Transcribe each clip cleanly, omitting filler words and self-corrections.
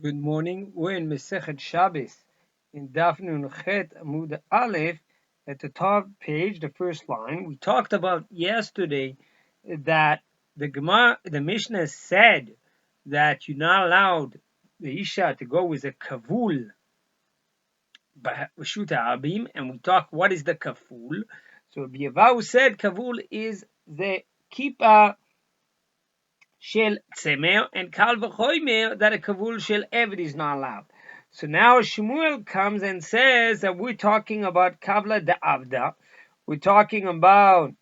Good morning. We're in Masechet Shabbos in Daf Yomi Shabat Amud Aleph at the top page, the first line. We talked about yesterday that the Mishnah said that you're not allowed the Isha to go with a kavul b'shuta abim, and we talked what is the kavul. So Biavahu said kavul is the kippah shel tzemer, and kal v'chomer that a kavul shel eved is not allowed. So now Shmuel comes and says that we're talking about kavla da'avda. We're talking about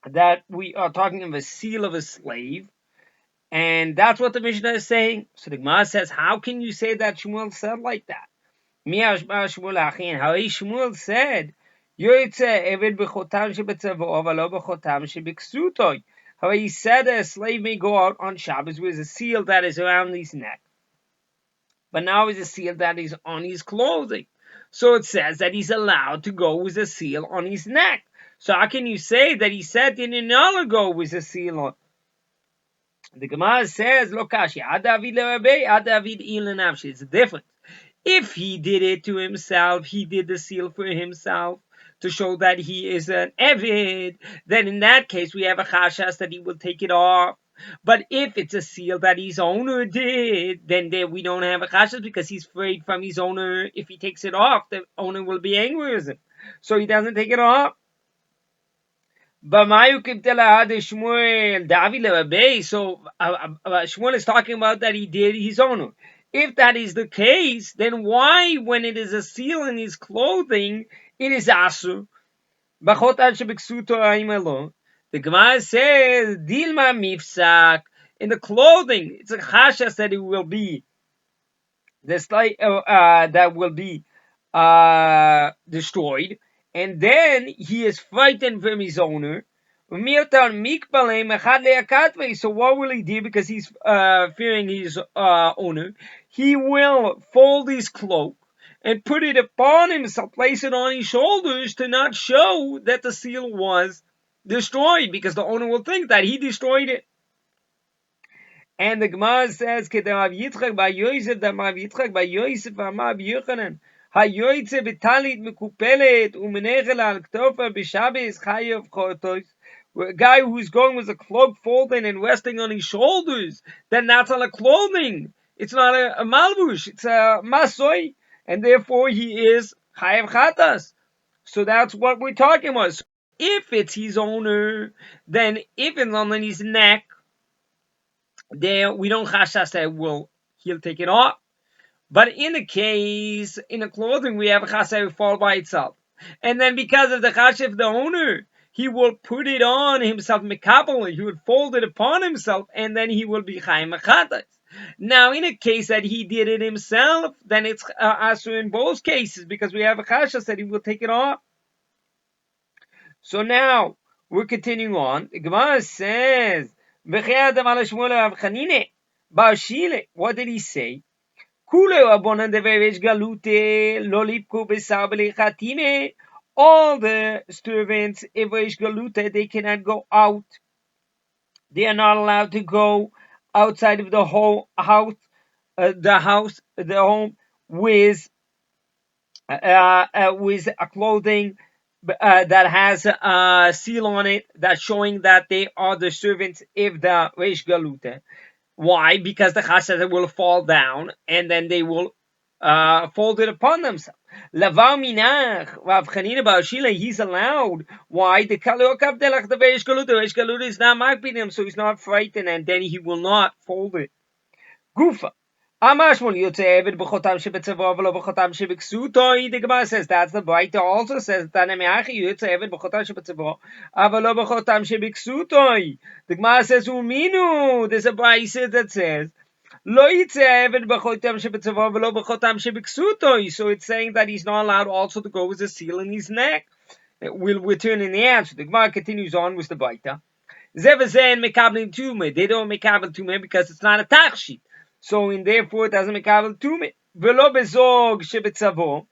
that we are talking of a seal of a slave, and that's what the Mishnah is saying. So the Gemara says, how can you say that Shmuel said like that? Shmuel said, however, he said that a slave may go out on Shabbos with a seal that is around his neck, but now it's a seal that is on his clothing. So it says that he's allowed to go with a seal on his neck. So how can you say that he said he didn't go with a seal on? The Gemara says, Lokashi, it's different. If he did it to himself, he did the seal for himself to show that he is an Evid, then in that case we have a chashas that he will take it off. But if it's a seal that his owner did, then there we don't have a chashas because he's afraid from his owner. If he takes it off, the owner will be angry with him. So he doesn't take it off. So Shmuel is talking about that he did his owner. If that is the case, then why, when it is a seal in his clothing, it is asur? The Gemara says, Dilma mifsak, in the clothing, it's a chashas that it will be that will be destroyed, and then he is frightened from his owner. So what will he do? Because he's fearing his owner, he will fold his cloak and put it upon himself, place it on his shoulders to not show that the seal was destroyed, because the owner will think that he destroyed it. And the Gemara says, "Kedarav Yitzchak by Yosef, that Rav Yitzchak by Yosef, Amar Yochanan, hayoytze betalit mekupelet umenechel al ktofa b'Shabbos chayav chotos." A guy who's going with a cloak folded and resting on his shoulders, then that's not a clothing. It's not a malbush. It's a masoi, and therefore he is chayav chatas. So that's what we're talking about. So if it's his owner, then if it's on his neck, there we don't chashas that he'll take it off. But in a case, in a clothing, we have a chashav will fall by itself. And then because of the chashav, the owner, he will put it on himself, mekabel, he would fold it upon himself, and then he will be chayim mechatas. Now, in a case that he did it himself, then it's asur in both cases, because we have a chashav that he will take it off. So now, we're continuing on. The Gemara says, what did he say? All the servants, they cannot go out. They are not allowed to go outside of the whole house, the home, with a clothing that has a seal on it that's showing that they are the servants of the Reish Galute. Why? Because the chashav will fall down and then they will fold it upon themselves. Lavar minach, Rav Chanina Bar Shila, he's allowed. Why? The Reish Galute is not marking him, so he's not frightened, and then he will not fold it. Gufa. The Gemara says that's the Baita also says the Gemara says Uminu. There's a Baita that says so it's saying that he's not allowed also to go with a seal in his neck. We'll return in the answer. The Gemara continues on with the Baita. They don't make tume because it's not a tachshit. So in therefore it doesn't make kabel tume. Velo bezog shebetzavo,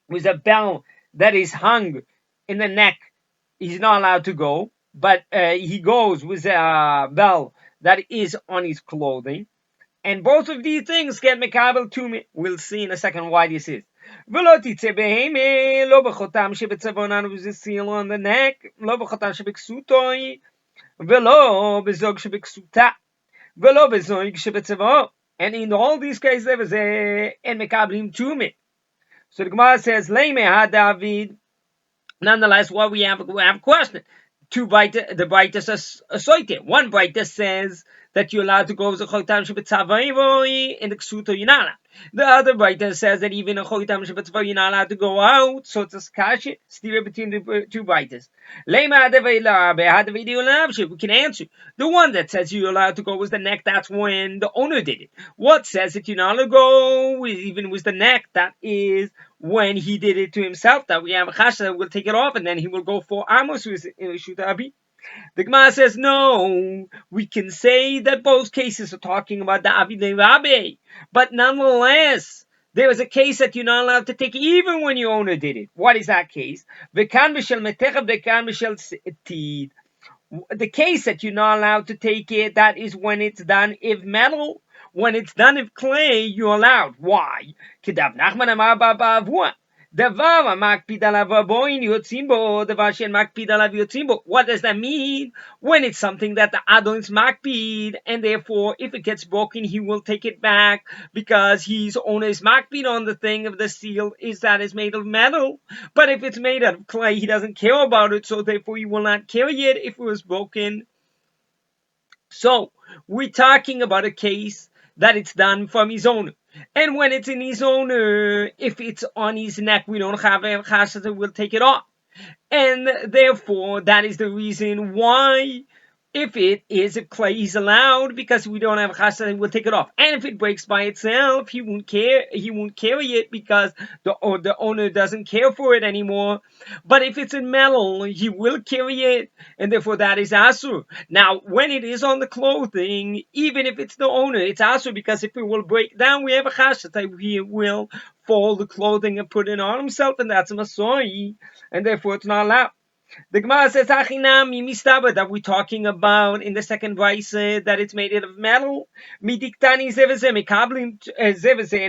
with a bell that is hung in the neck, he's not allowed to go, but he goes with a bell that is on his clothing. And both of these things get mekabel tume. We'll see in a second why this is. ולא תצא בהמה, לא בחותם שבצווארן ובזיל on the neck, לא בחותם שבכסותוי, ולא בזוג שבכסותה, ולא בזוג שבצוואר. And in all these cases, there was en mekablim tume. So the Gemara says, Leime ha David. Nonetheless, what we have a question. Two brighter, the brightest assoite. One brighter says that you're allowed to go as a chotam shebetzavayvoi in the ksuto you're not allowed. The other brighter says that even a chotam shebetzavayvoi you're not allowed to go out. So it's a skashi, steer between the two brighters. We can answer. The one that says you're allowed to go was the neck. That's when the owner did it. What says that you're not allowed to go even with the neck? That is when he did it to himself, that we have a chasha that will take it off and then he will go for amos with shutabi. The Gemara says no. We can say that both cases are talking about the avidei rabbi, but nonetheless, there is a case that you're not allowed to take even when your owner did it. What is that case? V'kan b'shel metecha, v'kan b'shel tid. The case that you're not allowed to take it, that is when it's done if metal. When it's done of clay, you're allowed. Why? Kedav Nachman amar ba'avua. Davar makpid alav aboin yotzim bo, davar shen makpid alav yotzim bo. What does that mean? When it's something that the adon's makpid, and therefore, if it gets broken, he will take it back because his owner is makpid on the thing of the seal is that is made of metal. But if it's made out of clay, he doesn't care about it, so therefore he will not carry it if it was broken. So we're talking about a case that it's done from his owner. And when it's in his owner, if it's on his neck, we don't have a chashash that will take it off. And therefore, that is the reason why, if it is a clay, he's allowed, because we don't have a chashash that will take it off. And if it breaks by itself, he won't care. He won't carry it because the owner doesn't care for it anymore. But if it's in metal, he will carry it, and therefore that is asur. Now, when it is on the clothing, even if it's the owner, it's asur, because if it will break down, we have a chashash that he will fold the clothing and put it on himself, and that's a masoi, and therefore it's not allowed. The Gemara says, Achinami mistaba, that we're talking about in the second verse that it's made out of metal. Midiktani zeveze and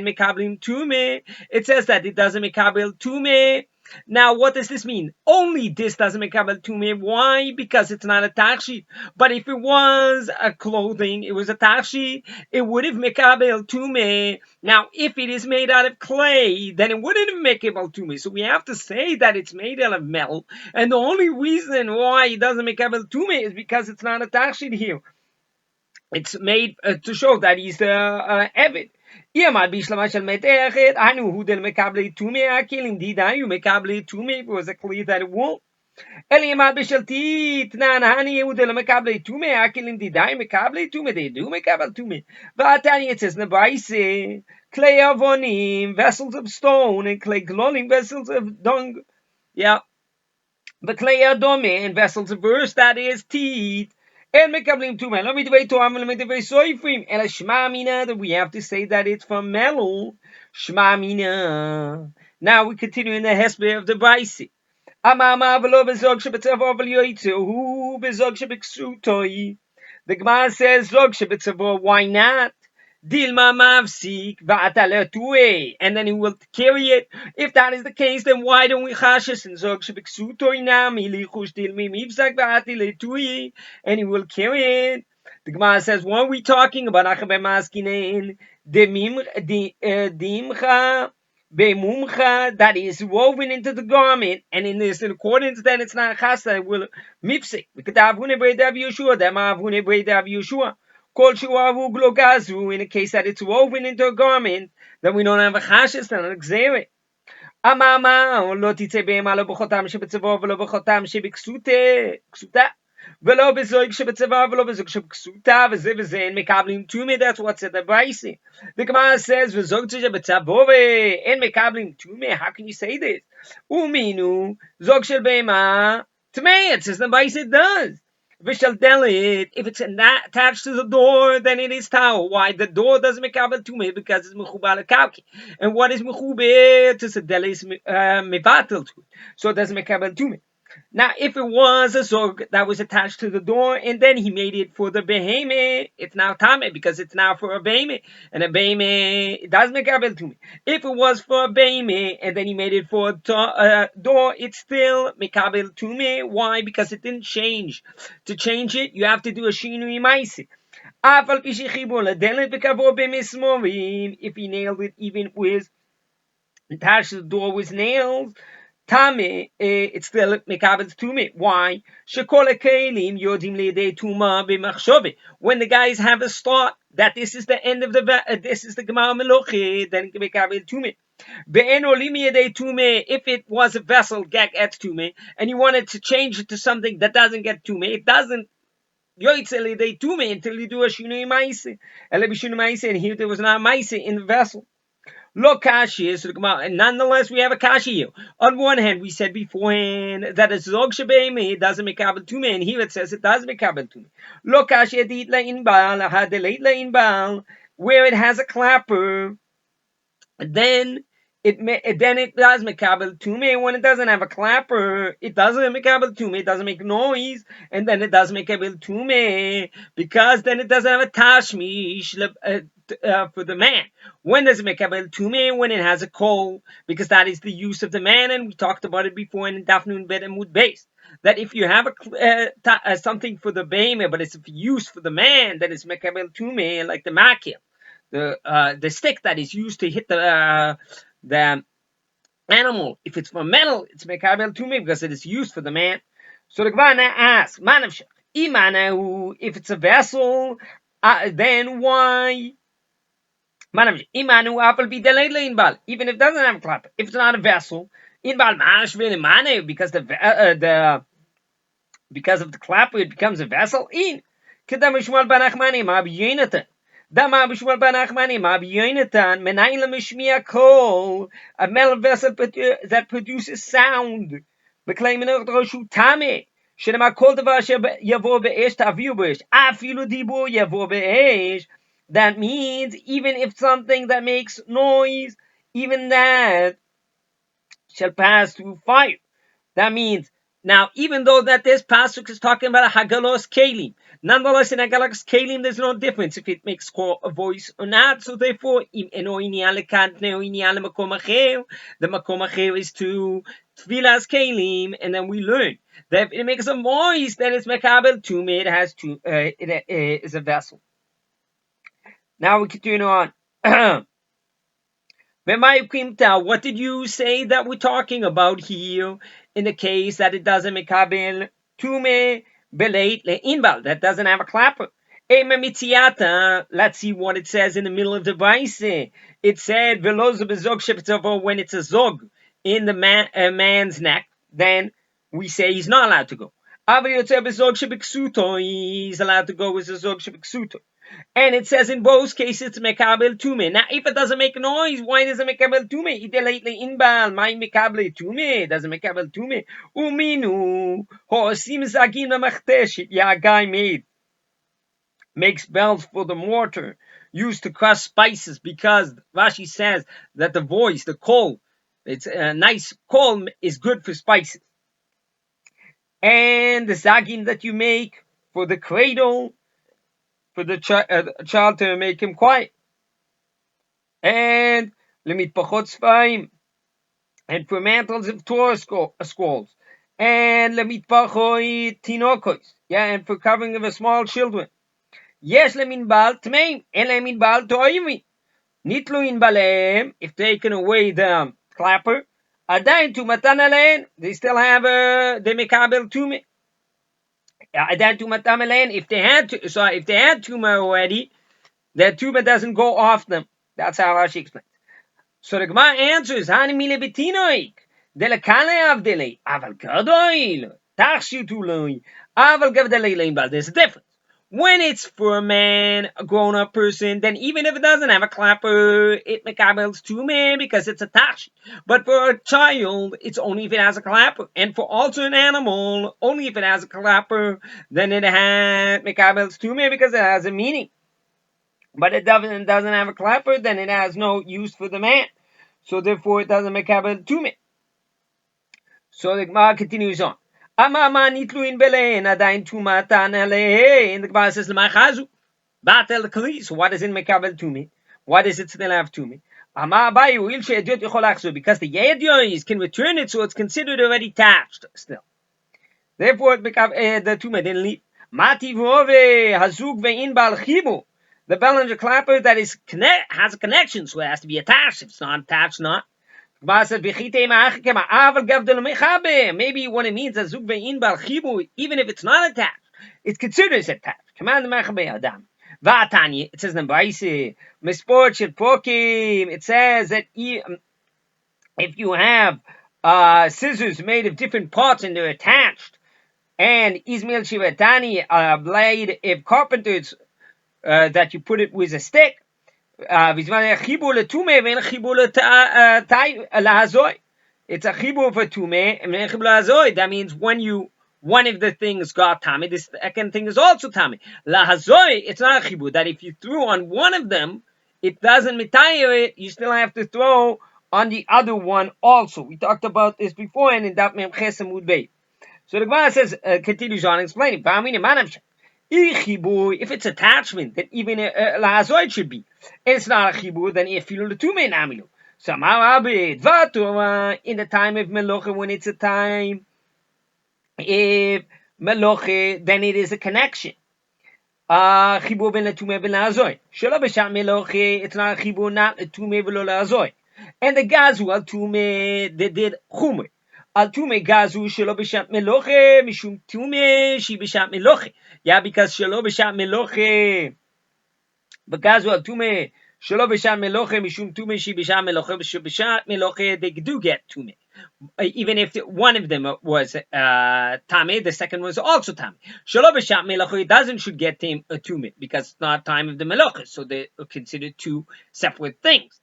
mekablim tume. It says that it doesn't mekabel tume. Now, what does this mean? Only this doesn't mekabel tume. Why? Because it's not a tachshit. But if it was a clothing, it was a tachshit, it would have mekabel tume. Now, if it is made out of clay, then it wouldn't have mekabel tume. So we have to say that it's made out of metal. And the only reason why it doesn't mekabel tume is because it's not a tachshit here. It's made to show that he's the Evid. If it was a clear that it won't. They do mekabel tume. It says in clay avonim, vessels of stone, and clay glolim, vessels of dung. Yeah. But clay adome, and vessels of earth, that is teeth. And mekablim tume. Let me debate to and a shma mina, that we have to say that it's from metal. Shma mina. Now we continue in the hesper of the Braisi. The Gemara says, why not? Dilma mavsik va'atalatue, and then he will carry it. If that is the case, then why don't we chashes and zog shebeksutoy nami lichush dilmi mivzak va'atilatue, and he will carry it. The Gemara says, what are we talking about? Achabe maskinen dimcha be'mumcha, that is woven into the garment, and in accordance, then it's not chasa. It will mipsik. We could have hune breidav Yeshua. That ma'avune breidav Yeshua. In a case that it's woven into a garment, then we don't have a chashes and an xere. That's what's at the Braisi. The Gemara says, how can you say this? Uminu zog shel beima tmei. It says the Braisi does. If it's attached to the door, then it is towel. Why? The door doesn't make kabel tume because it's mechubar lekavki. And what is mechubar to sedel is mevatel to it, so it doesn't make kabel tume. Now, if it was a zog that was attached to the door, and then he made it for the beheme, it's now tame because it's now for a beheme, and a beheme it does make abel to me. If it was for a beheme and then he made it for a door, it's still mekabel to me. Why? Because it didn't change. To change it, you have to do a shinui maisi. If he nailed it even with attached to the door with nails, Tame, it's still mekabel to me. Why? Shekol kelim yodim liidei tuma b'machshove. When the guys have a thought that this is the end of this is the gemara melochi, then mekabel to me. Be'eno limi yedei tume. If it was a vessel gag et tume, and you wanted to change it to something that doesn't get tume, it doesn't. Yoitzel yedei tume until you do a shinui ma'ase. Ele b'shinui ma'ase, and here there was not ma'ase in the vessel. Lo kashi is and nonetheless we have a kashi here. On one hand, we said beforehand that a zog shebeime doesn't make kabel to me, and here it says it does make kabel to me. Lo kashi edit la inbal, hadeleit la inbal, where it has a clapper, then it does make kabel to me. When it doesn't have a clapper, it doesn't make kabel to me. It doesn't make noise, and then it does make kabel to me because then it doesn't have a tashmish for the man. When does it make kabel to me? When it has a kol, because that is the use of the man, and we talked about it before in Daf Nun Bet and Mud Beis. That if you have something for the beime, but it's use for the man, then it's mekabel to me, like the makil, the stick that is used to hit the animal. If it's for metal, it's mekabel to me because it is used for the man. So the Gemara asks, if it's a vessel, then why? Even if it doesn't have a clapper, if it's not a vessel, because because of the clapper, it becomes a vessel. In Kedam Shmuel ben Achmani, Ma b'Yonatan. Dama b'Shmuel ben Achmani, Ma b'Yonatan. Menayin l'mishmiya kol, a metal vessel that produces sound. B'kleimin roshu tame. Shenema kol davar yavo be'esh ta'aviu be'esh. Afilu dibur yavo be'esh. That means even if something that makes noise, even that shall pass through fire. That means now, even though that this pasuk is talking about a hagalos kalim, nonetheless in hagalos kalim there's no difference if it makes a voice or not. So therefore, the makom acher is to tfilas kalim, and then we learn that if it makes a voice, then it's mekabel tume. It has to it is a vessel. Now we continue on. What did you say that we're talking about here in the case that it doesn't make kabel tume beleit leinbal, that doesn't have a clapper? Let's see what it says in the middle of the vice. It said when it's a zog in the man's neck, then we say he's not allowed to go. He's allowed to go with a zog shebiksuto. And it says in both cases it's mekabel tume. Now, if it doesn't make noise, why does it mekabel tume? Lately inbal, my mekabel tume doesn't mekabel tume. Uminu ho'osim zagim lamachteshit. Yeah, a guy makes bells for the mortar used to crush spices, because Rashi says that the voice, the kol, it's a nice kol, is good for spices. And the zagim that you make for the cradle, for the child to make him quiet. And limit pachot sfaim, and for mantles of Torah scrolls, and limit pachot tinokos, yeah, and for covering of a small children. Yes, lemin bal tmeim, and lemin bal toimi. Nitlu in balem, if taken away the clapper, adain to matanalen, they still have they mekabel to me. If they had tumor already, that tumor doesn't go off them. That's how Rashi explains. So the Gemara answers, "Hani mile betinoik delakale avdele aval gadoil tachshituloi aval gavdele leimbal." There's a difference. When it's for a man, a grown-up person, then even if it doesn't have a clapper, it mekabels tume because it's a tash. But for a child, it's only if it has a clapper. And for also an animal, only if it has a clapper, then it has mekabels tume because it has a meaning. But it doesn't have a clapper, then it has no use for the man. So therefore, it doesn't mekabel tume. So the Gemara continues on. Amama nitluin belein adain tumatan alehe. And the Gemara says l'machazu batel kli. So why does it make kabel tumi? Why does it still have tumi? Because the yedyois can return it, so it's considered already attached still. Therefore, it became the tuma didn't leave. Mati v'ove hazug ve'in bal chibu. The bell and the clapper that is has a connection, so it has to be attached. If it's not attached, not. Maybe what it means is zug ve'in bal chibu, even if it's not attached, it's considered as attached. Command the adam. Va'atani. It says in Baisi, misport shel pokim. It says that if you have scissors made of different parts and they're attached, and Ismail Shivatani, a blade of carpenters that you put it with a stick. It's a chibur for tume and chibur lahazoi. That means when one of the things got tami, the second thing is also tami. Lahazoi, it's not a chibur. That if you threw on one of them, it doesn't mitayir it. You still have to throw on the other one also. We talked about this before, and in Daf Yomi Shabat. So the Gemara says, continues on explaining. If it's attachment, then even lahazoid should be. It's not a chibur, then efilu letume namilu. So in the time of meloche, when it's a time if meloche, then it is a connection. Chibur ben letume ben lahazoid. Shelo b'shat meloche, it's not a chibur, not letume v'lo lahazoid. And the gazu al tume, they did chumer. Al tume gazu shelo b'shat meloche mishum tume shi b'shat meloche. Yeah, because shelo b'shat meloche, b'gazu al tume shelo b'shat meloche mishum tume shi b'shat meloche b'shat meloche, they do get tume. Even if one of them was tame, the second was also tame. Shelo b'shat meloche, it doesn't should get tume because it's not time of the meloche, so they are considered two separate things.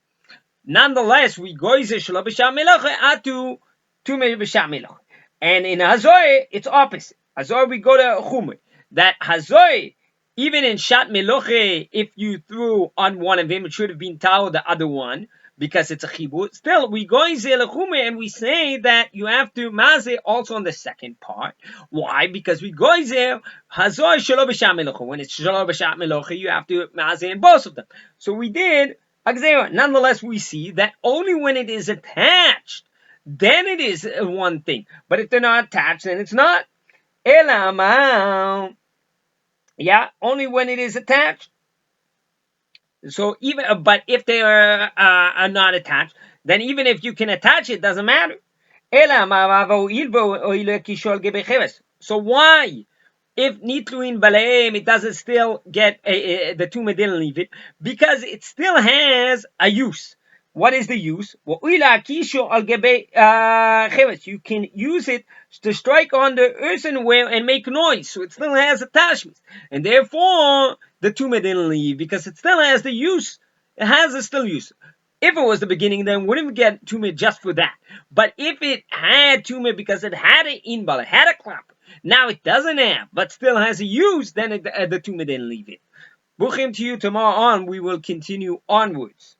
Nonetheless, we goize shelo b'shat meloche atu tume b'shat meloche. And in Hazoi, it's opposite. Hazoi, we go to Chumer. That Hazoi, even in Shat Meloche, if you threw on one of them, it should have been Tao, the other one, because it's a Chibur. Still, we go in Chumer and we say that you have to Maze also on the second part. Why? Because we go in Hazoi Shelo B'Shat Meloche. When it's Shelo B'Shat Meloche, you have to Maze in both of them. So we did Agzera. Nonetheless, we see that only when it is attached, then it is one thing. But if they're not attached, then it's not. Elama. Yeah, only when it is attached. So but if they are not attached, then even if you can attach it, doesn't matter. So why? If nitluin baleim, it doesn't still get the tumah didn't leave it because it still has a use. What is the use? You can use it to strike on the earthenware and make noise, so it still has attachments, and therefore the tumah didn't leave because it still has the use. It has a still use. If it was the beginning, then wouldn't get tumah just for that. But if it had tumah because it had an inbal, it had a clapper, now it doesn't have, but still has a use, then the tumah didn't leave it. Buchim to you tomorrow on. We will continue onwards.